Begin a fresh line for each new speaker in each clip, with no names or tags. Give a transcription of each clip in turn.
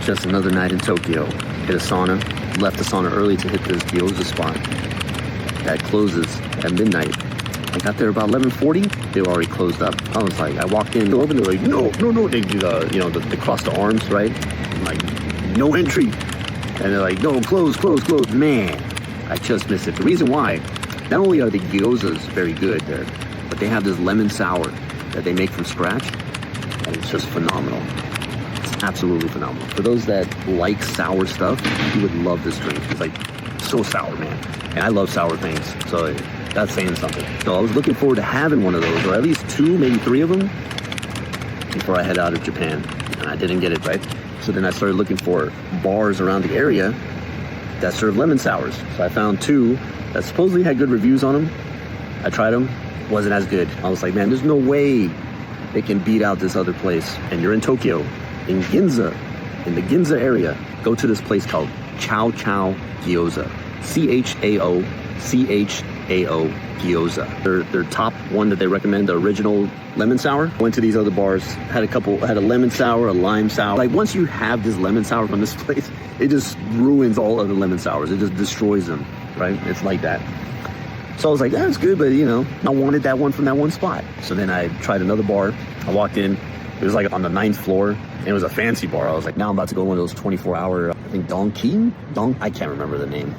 Just another night in Tokyo. Hit a sauna. Left the sauna early to hit this gyoza spot that closes at midnight. I got there about 11:40. They were already closed up. I was like, I walked in, open. They're like, no. They do the, they cross the arms, right? I'm like, no entry. And they're like, no, close. Man, I just missed it. The reason why, not only are the gyozas very good there, but they have this lemon sour that they make from scratch, and it's just phenomenal. It's absolutely phenomenal. For those that like sour stuff, you would love this drink. It's like so sour, man. And I love sour things, so that's saying something. So I was looking forward to having one of those, or at least 2, maybe 3 of them, before I head out of Japan. And I didn't get it, right? So then I started looking for bars around the area that serve lemon sours. So I found 2 that supposedly had good reviews on them. I tried them, wasn't as good. I was like, man, there's no way they can beat out this other place. And you're in Tokyo, in Ginza, in the Ginza area, go to this place called Chow Chow Gyoza. CHAO Gyoza. Their top one that they recommend, the original lemon sour. Went to these other bars, had a lemon sour, a lime sour. Like once you have this lemon sour from this place, it just ruins all other lemon sours. It just destroys them, right? It's like that. So I was like, that's good, but I wanted that one from that one spot. So then I tried another bar. I walked in, it was like on the 9th floor, and it was a fancy bar. I was like, now I'm about to go to one of those 24-hour, I think I can't remember the name.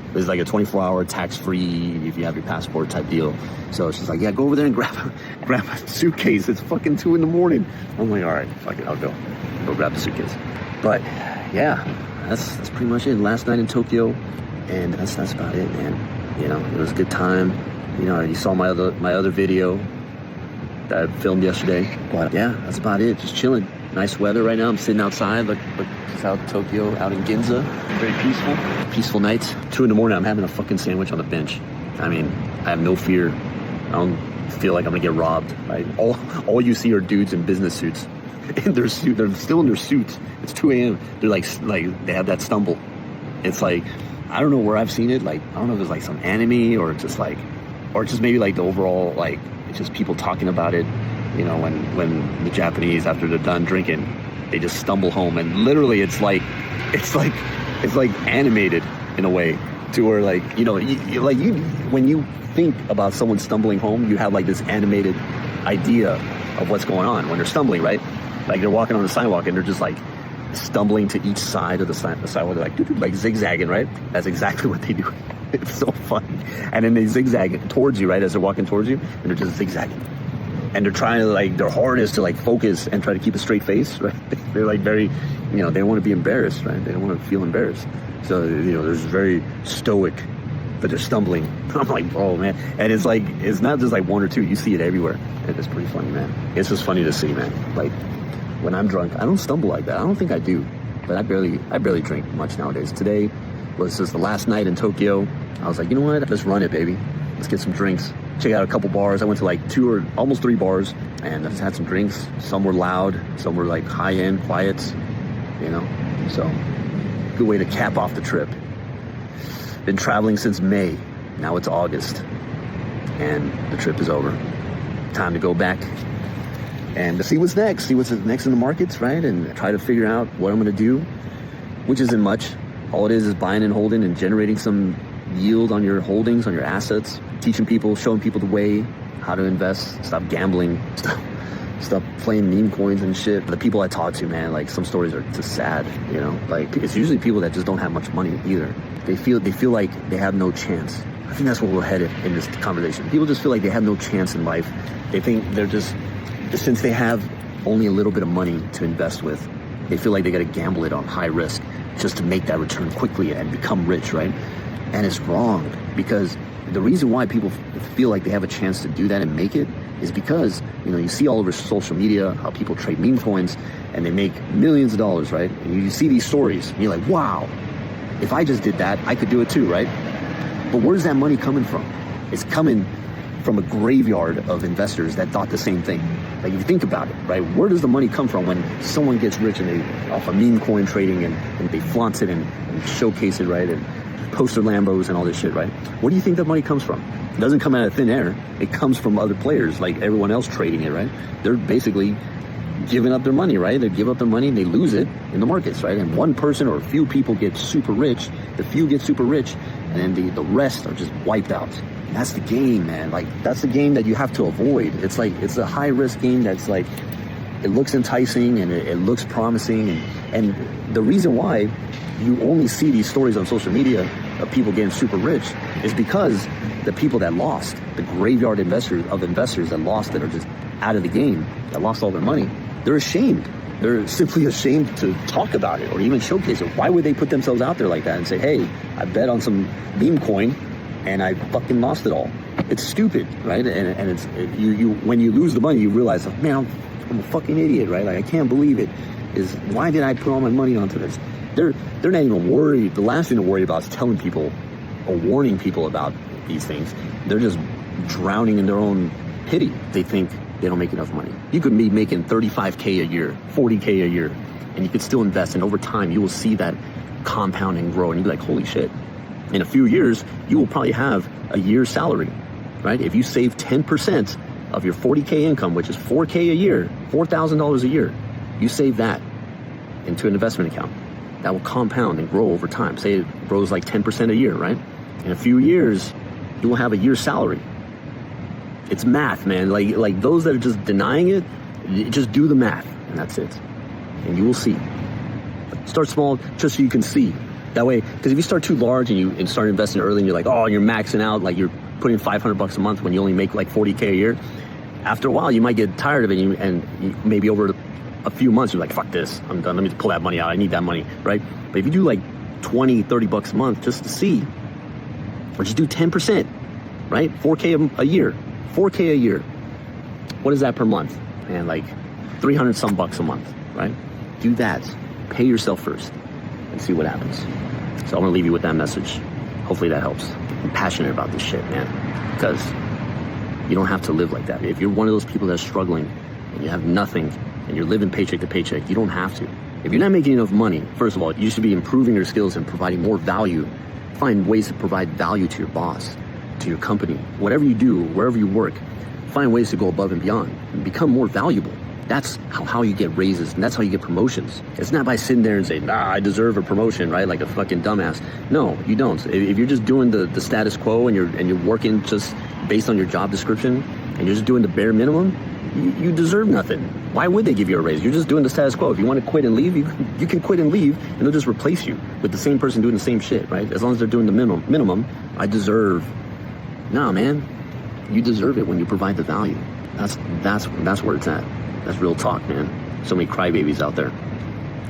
It was like a 24-hour tax-free, if you have your passport type deal. So she's like, yeah, go over there and grab a suitcase. It's fucking 2 in the morning. I'm like, all right, fuck it, I'll go grab the suitcase. But yeah, that's pretty much it. Last night in Tokyo, and that's about it, man. It was a good time. You saw my other video that I filmed yesterday. But yeah, that's about it. Just chilling. Nice weather right now. I'm sitting outside, look out Tokyo, out in Ginza. Very peaceful nights. 2 in the morning, I'm having a fucking sandwich on the bench. I mean, I have no fear. I don't feel like I'm gonna get robbed, right? All you see are dudes in business suits. In their suit, they're still in their suits. It's 2 a.m. They're like they have that stumble. It's like, I don't know where I've seen it. Like, I don't know if it's like some anime or just maybe like the overall, like, it's just people talking about it. When the Japanese, after they're done drinking, they just stumble home, and literally it's like animated in a way, to where when you think about someone stumbling home, you have like this animated idea of what's going on when they're stumbling, right? Like they're walking on the sidewalk and they're just like stumbling to each side of the sidewalk. They're like zigzagging, right? That's exactly what they do. It's so funny. And then they zigzag towards you, right, as they're walking towards you, and they're just zigzagging. And they're trying to their hardest to focus and try to keep a straight face, right? They're like very, they don't want to be embarrassed, right? They don't want to feel embarrassed. So, they're very stoic, but they're stumbling. I'm like, oh man. And it's not just 1 or 2, you see it everywhere. And it's pretty funny, man. It's just funny to see, man. Like when I'm drunk, I don't stumble like that. I don't think I do, but I barely drink much nowadays. Today was just the last night in Tokyo. I was like, you know what? Let's run it, baby. Let's get some drinks. Check out a couple bars. I went to 2 or almost 3 bars, and I just had some drinks. Some were loud, some were high-end, quiet, So, good way to cap off the trip. Been traveling since May. Now it's August, and the trip is over. Time to go back and see what's next. See what's next in the markets, right? And try to figure out what I'm going to do, which isn't much. All it is buying and holding and generating some yield on your holdings, on your assets, teaching people, showing people the way, how to invest, stop gambling, stop playing meme coins and shit. The people I talk to, man, some stories are just sad, it's usually people that just don't have much money either. They feel like they have no chance. I think that's where we're headed in this conversation. People just feel like they have no chance in life. They think they're just since they have only a little bit of money to invest with, they feel like they got to gamble it on high risk just to make that return quickly and become rich, right? And it's wrong, because the reason why people feel like they have a chance to do that and make it is because, you see all over social media how people trade meme coins and they make millions of dollars, right? And you see these stories and you're like, wow, if I just did that, I could do it too, right? But where's that money coming from? It's coming from a graveyard of investors that thought the same thing. Like, if you think about it, right? Where does the money come from when someone gets rich and they off of meme coin trading and they flaunt it and showcase it, right? And poster Lambos and all this shit, right? Where do you think that money comes from? It doesn't come out of thin air. It comes from other players, like everyone else trading it, right? They're basically giving up their money, right? They give up their money and they lose it in the markets, right? And one person or a few people get super rich, the few get super rich, and then the rest are just wiped out. And that's the game, man. Like, that's the game that you have to avoid. It's like, it's a high risk game that's like, it looks enticing and it looks promising. And the reason why you only see these stories on social media of people getting super rich is because the people that lost, the graveyard investors that lost, that are just out of the game, that lost all their money, they're ashamed. They're simply ashamed to talk about it or even showcase it. Why would they put themselves out there like that and say, hey, I bet on some Memecoin and I fucking lost it all? It's stupid, right? And it's you when you lose the money, you realize, man, I'm a fucking idiot, right? Like, I can't believe it. Why did I put all my money onto this? They're not even worried. The last thing to worry about is telling people or warning people about these things. They're just drowning in their own pity. They think they don't make enough money. You could be making 35K a year, 40K a year, and you could still invest. And over time, you will see that compound and grow. And you'll be like, holy shit. In a few years, you will probably have a year's salary, right? If you save 10% of your 40K income, which is 4K a year, $4,000 a year, you save that into an investment account. That will compound and grow over time. Say it grows like 10% a year, right? In a few years, you will have a year's salary. It's math, man. Like those that are just denying it, just do the math, and that's it. And you will see. Start small, just so you can see. That way, because if you start too large and start investing early, and you're like, oh, you're maxing out, like you're putting $500 a month when you only make like 40K a year. After a while, you might get tired of it, and maybe over a few months, you're like, fuck this, I'm done. Let me pull that money out. I need that money, right? But if you do like 20, $30 a month just to see, or just do 10%, right? 4K a year, 4K a year. What is that per month? And like 300 some bucks a month, right? Do that. Pay yourself first and see what happens. So I'm gonna leave you with that message. Hopefully that helps. I'm passionate about this shit, man, because you don't have to live like that. If you're one of those people that's struggling and you have nothing and you're living paycheck to paycheck, you don't have to. If you're not making enough money, first of all, you should be improving your skills and providing more value. Find ways to provide value to your boss, to your company, whatever you do, wherever you work. Find ways to go above and beyond and become more valuable. That's how you get raises, and that's how you get promotions. It's not by sitting there and saying, nah, I deserve a promotion, right? Like a fucking dumbass. No, you don't. If you're just doing the status quo and you're working just based on your job description and you're just doing the bare minimum, you deserve nothing. Why would they give you a raise? You're just doing the status quo. If you want to quit and leave, you can quit and leave, and they'll just replace you with the same person doing the same shit, right? As long as they're doing the minimum, I deserve. Nah, man, you deserve it when you provide the value. That's where it's at. That's real talk, man. So many crybabies out there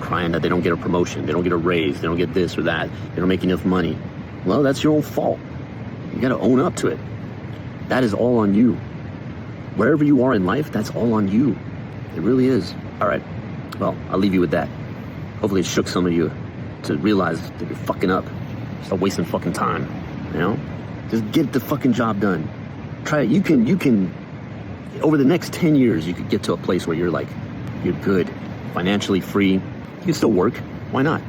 crying that they don't get a promotion, they don't get a raise, they don't get this or that, they don't make enough money. Well, that's your own fault. You got to own up to it. That is all on you. Wherever you are in life, that's all on you. It really is. All right. Well, I'll leave you with that. Hopefully it shook some of you to realize that you're fucking up. Stop wasting fucking time. You know? Just get the fucking job done. Try it. You can, over the next 10 years, you could get to a place where you're good, financially free. You can still work. Why not?